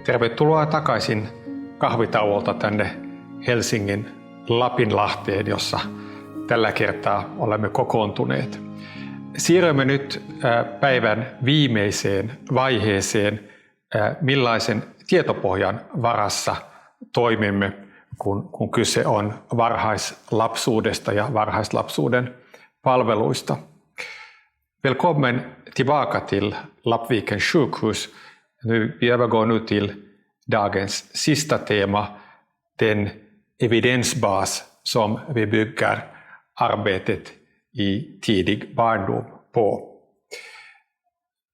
Tervetuloa takaisin kahvitauolta tänne Helsingin Lapinlahteen, jossa tällä kertaa olemme kokoontuneet. Siirrymme nyt päivän viimeiseen vaiheeseen, millaisen tietopohjan varassa toimimme, kun kyse on varhaislapsuudesta ja varhaislapsuuden palveluista. Välkommen tillbaka till Lappvikens sjukhus. Vi övergår nu till dagens sista tema, den evidensbas som vi bygger arbetet i tidig barndom på.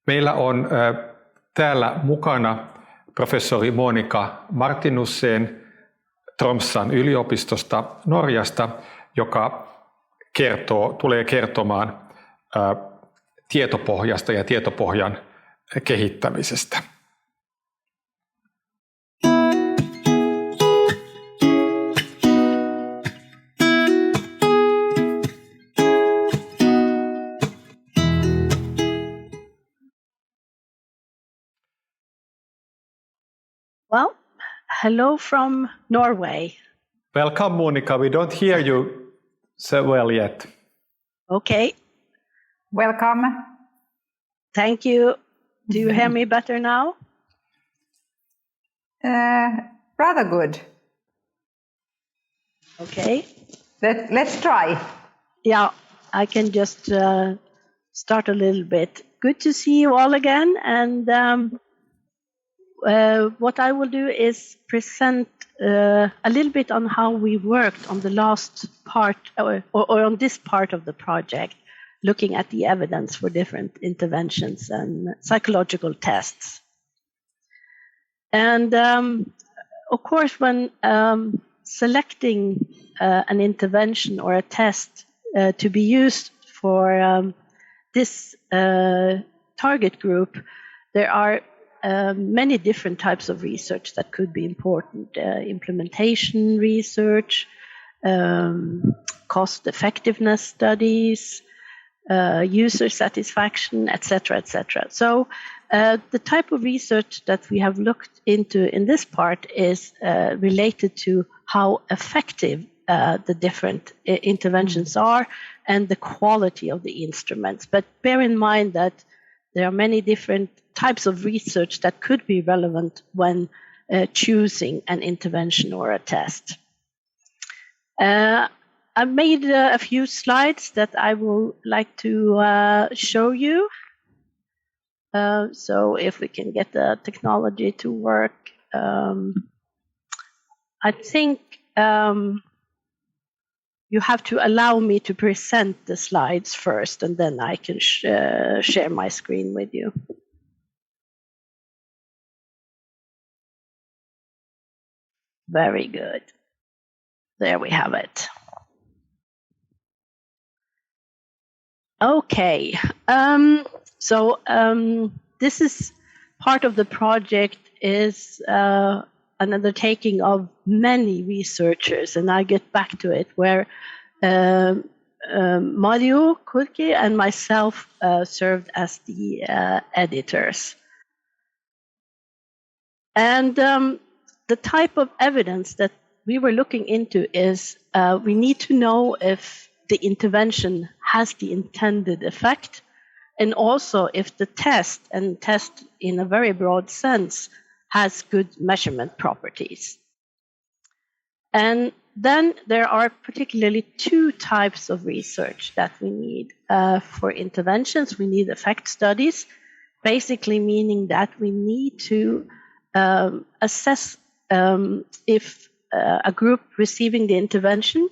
Meillä on täällä mukana professori Monika Martinussen Tromssan yliopistosta Norjasta, joka tulee kertomaan tietopohjasta ja tietopohjan kehittämisestä. Well, hello from Norway. Welcome, Monika. We don't hear you so well yet. Okay. Welcome. Thank you. Do you hear me better now? Rather good. Okay. Let's try. Yeah, I can just start a little bit. Good to see you all again. And what I will do is present a little bit on how we worked on the last part or on this part of the project, looking at the evidence for different interventions and psychological tests. And of course, when selecting an intervention or a test to be used for this target group, there are many different types of research that could be important. Implementation research, cost effectiveness studies, user satisfaction, etc., etc. So the type of research that we have looked into in this part is related to how effective the different interventions are and the quality of the instruments. But bear in mind that there are many different types of research that could be relevant when choosing an intervention or a test. I've made a few slides that I would like to show you. So if we can get the technology to work, I think you have to allow me to present the slides first, and then I can share my screen with you. Very good. There we have it. Okay. So this is part of the project is an undertaking of many researchers, and I get back to it, where Mario Kurki and myself served as the editors. And the type of evidence that we were looking into is we need to know if the intervention has the intended effect, and also if the test, and test in a very broad sense, has good measurement properties. And then there are particularly two types of research that we need for interventions. We need effect studies, basically meaning that we need to assess if a group receiving the intervention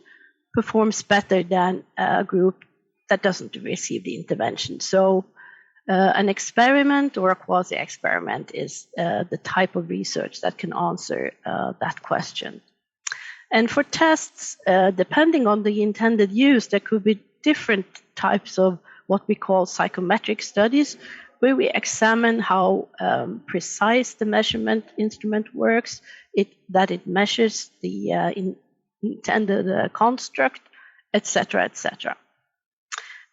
performs better than a group that doesn't receive the intervention. So an experiment or a quasi-experiment is the type of research that can answer that question. And for tests, depending on the intended use, there could be different types of what we call psychometric studies, where we examine how precise the measurement instrument works, that it measures the intended construct, etc., etc.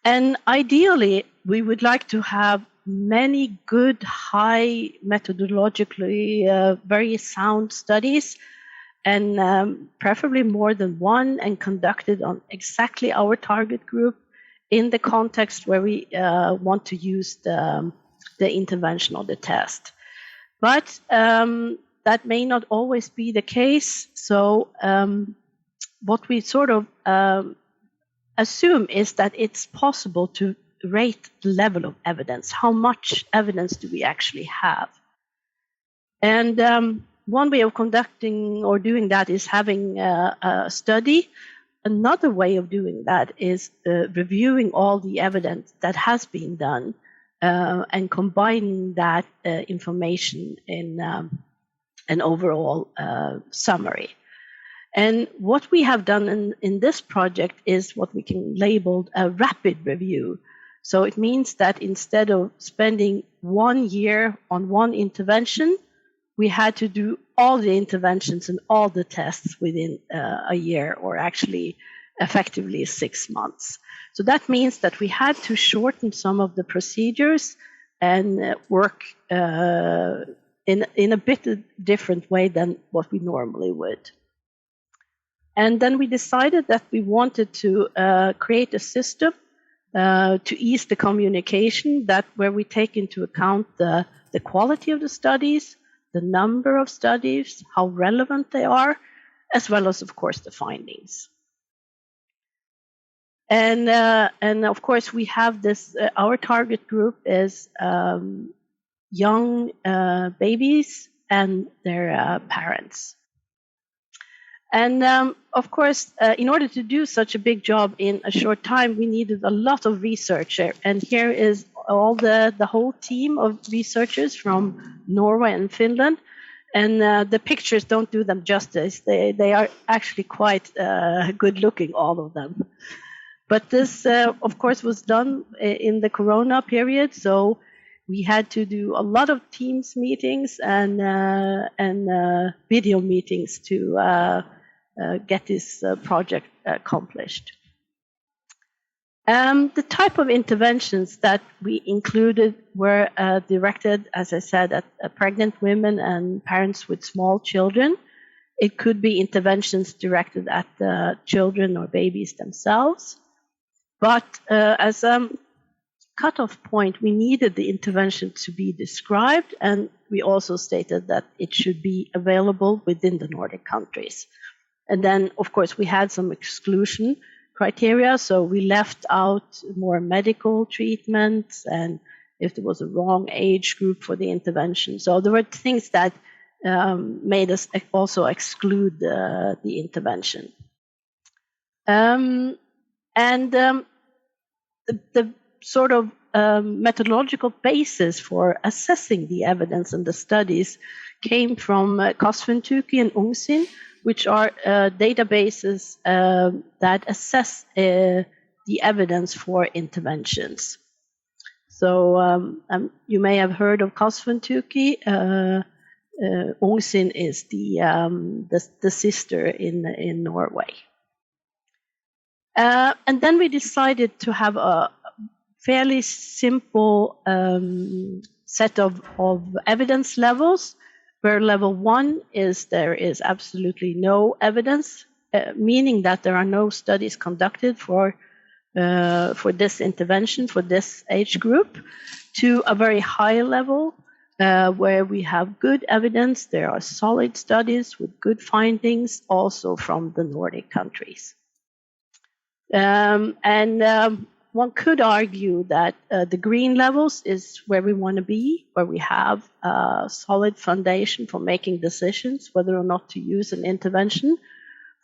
And ideally, we would like to have many good, high methodologically very sound studies, and preferably more than one, and conducted on exactly our target group in the context where we want to use the intervention or the test. But that may not always be the case. So what we sort of assume is that it's possible to rate the level of evidence. How much evidence do we actually have? And one way of conducting or doing that is having a study. Another way of doing that is reviewing all the evidence that has been done and combining that information in an overall summary. And what we have done in this project is what we can label a rapid review. So it means that instead of spending 1 year on one intervention, we had to do all the interventions and all the tests within a year, or actually effectively 6 months. So that means that we had to shorten some of the procedures and work in a bit different way than what we normally would. And then we decided that we wanted to create a system to ease the communication, that where we take into account the quality of the studies, the number of studies, how relevant they are, as well as, of course, the findings. And of course, we have this, our target group is young babies and their parents. And of course, in order to do such a big job in a short time, we needed a lot of research. And here is all the whole team of researchers from Norway and Finland. And the pictures don't do them justice. They are actually quite good looking, all of them. But this, of course, was done in the Corona period. So we had to do a lot of Teams meetings and video meetings to get this project accomplished. The type of interventions that we included were directed, as I said, at pregnant women and parents with small children. It could be interventions directed at the children or babies themselves. But as a cutoff point, we needed the intervention to be described, and we also stated that it should be available within the Nordic countries. And then, of course, we had some exclusion criteria, so we left out more medical treatments and if there was a wrong age group for the intervention. So there were things that made us also exclude the intervention. The sort of methodological basis for assessing the evidence and the studies came from Kasvuntuki and Ungsin, which are databases that assess the evidence for interventions. So you may have heard of Kasvuntuki. Ungsin is the sister in Norway. And then we decided to have a fairly simple set of evidence levels, where level 1 is there is absolutely no evidence, meaning that there are no studies conducted for this intervention, for this age group, to a very high level where we have good evidence. There are solid studies with good findings, also from the Nordic countries. One could argue that the green levels is where we want to be, where we have a solid foundation for making decisions whether or not to use an intervention.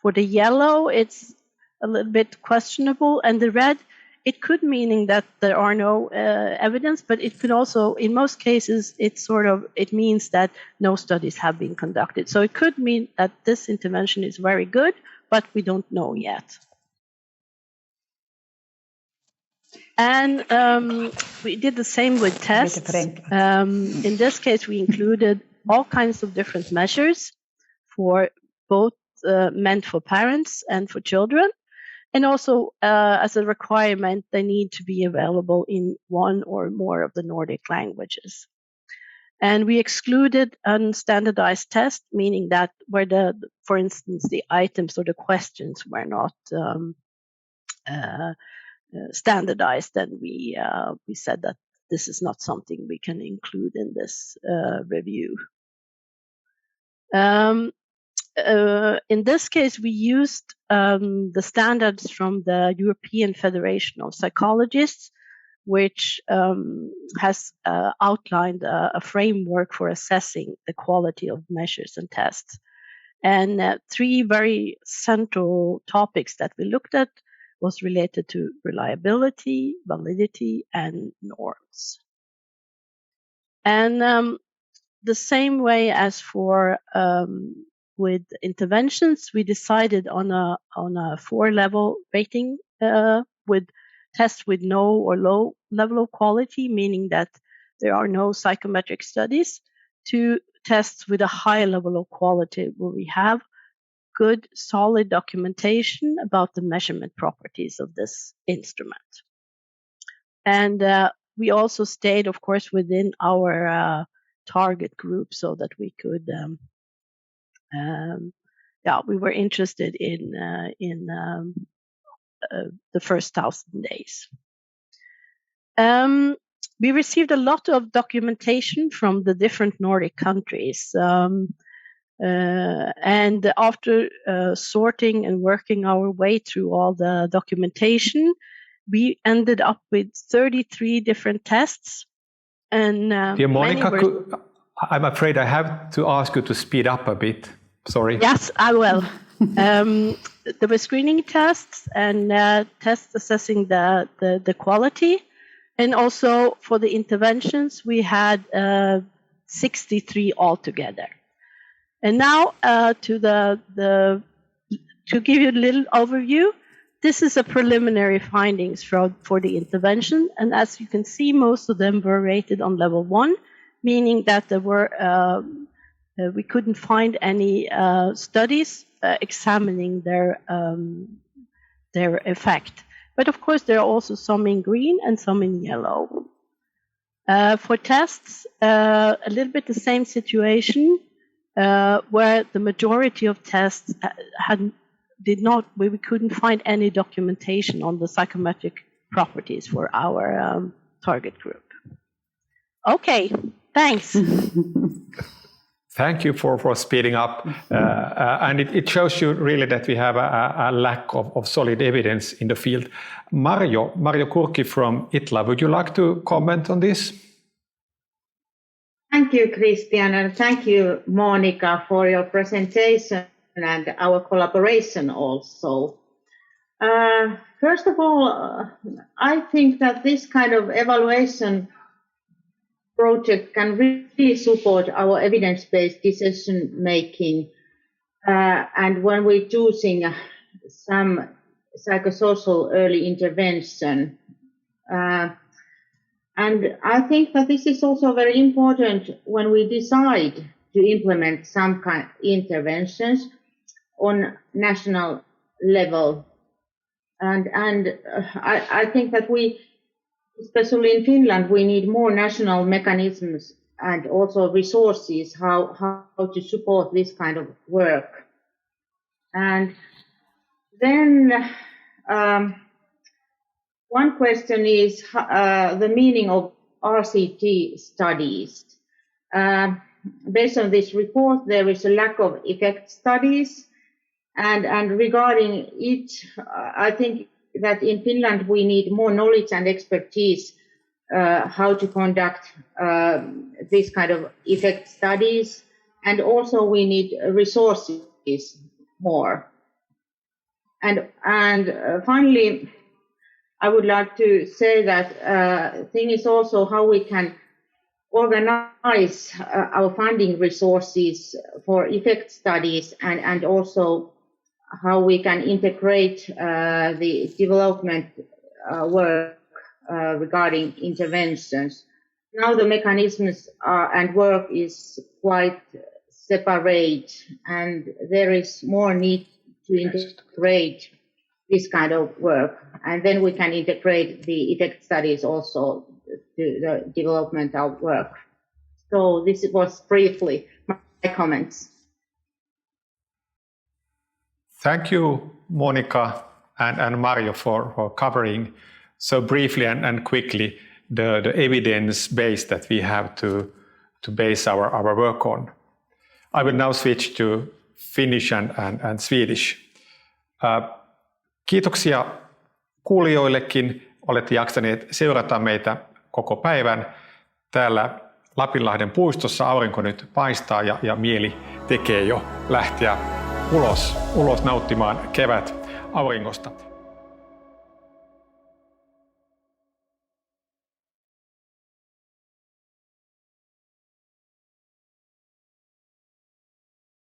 For the yellow, it's a little bit questionable, and the red, it could mean that there are no evidence, but it could also, in most cases, it means that no studies have been conducted. So it could mean that this intervention is very good, but we don't know yet. And we did the same with tests. In this case, we included all kinds of different measures for both meant for parents and for children. And also, as a requirement, they need to be available in one or more of the Nordic languages. And we excluded unstandardized tests, meaning that where for instance, the items or the questions were not standardized, then we said that this is not something we can include in this review. In this case, we used the standards from the European Federation of Psychologists, which has outlined a framework for assessing the quality of measures and tests. And three very central topics that we looked at was related to reliability, validity, and norms. And the same way as for with interventions, we decided on a 4-level rating with tests with no or low level of quality, meaning that there are no psychometric studies, to tests with a high level of quality where we have good, solid documentation about the measurement properties of this instrument. And we also stayed, of course, within our target group so that we could, we were interested in the first 1,000 days. We received a lot of documentation from the different Nordic countries. And after sorting and working our way through all the documentation, we ended up with 33 different tests. And dear Monica, I'm afraid I have to ask you to speed up a bit. Sorry. Yes, I will. There were screening tests and tests assessing the quality. And also for the interventions, we had 63 altogether. And now to give you a little overview, this is a preliminary findings for the intervention. And as you can see, most of them were rated on level 1, meaning that there were we couldn't find any studies examining their effect. But of course, there are also some in green and some in yellow. For tests, a little bit the same situation, where the majority of tests we couldn't find any documentation on the psychometric properties for our target group. Okay, thanks. Thank you for speeding up. And it shows you really that we have a lack of solid evidence in the field. Mario Kurki from Itla, would you like to comment on this? Thank you, Christian, and thank you, Monica, for your presentation and our collaboration also. First of all, I think that this kind of evaluation project can really support our evidence-based decision-making, and when we're choosing some psychosocial early intervention. And I think that this is also very important when we decide to implement some kind of interventions on national level. And I think that we, especially in Finland, we need more national mechanisms and also resources how to support this kind of work. And then one question is the meaning of RCT studies. Based on this report, there is a lack of effect studies. And regarding it, I think that in Finland we need more knowledge and expertise how to conduct this kind of effect studies. And also we need resources more. And finally, I would like to say that thing is also how we can organize our funding resources for effect studies and also how we can integrate the development work regarding interventions. Now the mechanisms and work is quite separate, and there is more need to integrate this kind of work. And then we can integrate the effect studies also to the developmental work. So this was briefly my comments. Thank you, Monika and Mario, for covering so briefly and quickly the evidence base that we have to base our work on. I will now switch to Finnish and Swedish. Kiitoksia kuulijoillekin. Olette jaksaneet seurata meitä koko päivän. Täällä Lapinlahden puistossa aurinko nyt paistaa ja mieli tekee jo lähteä ulos nauttimaan kevät auringosta.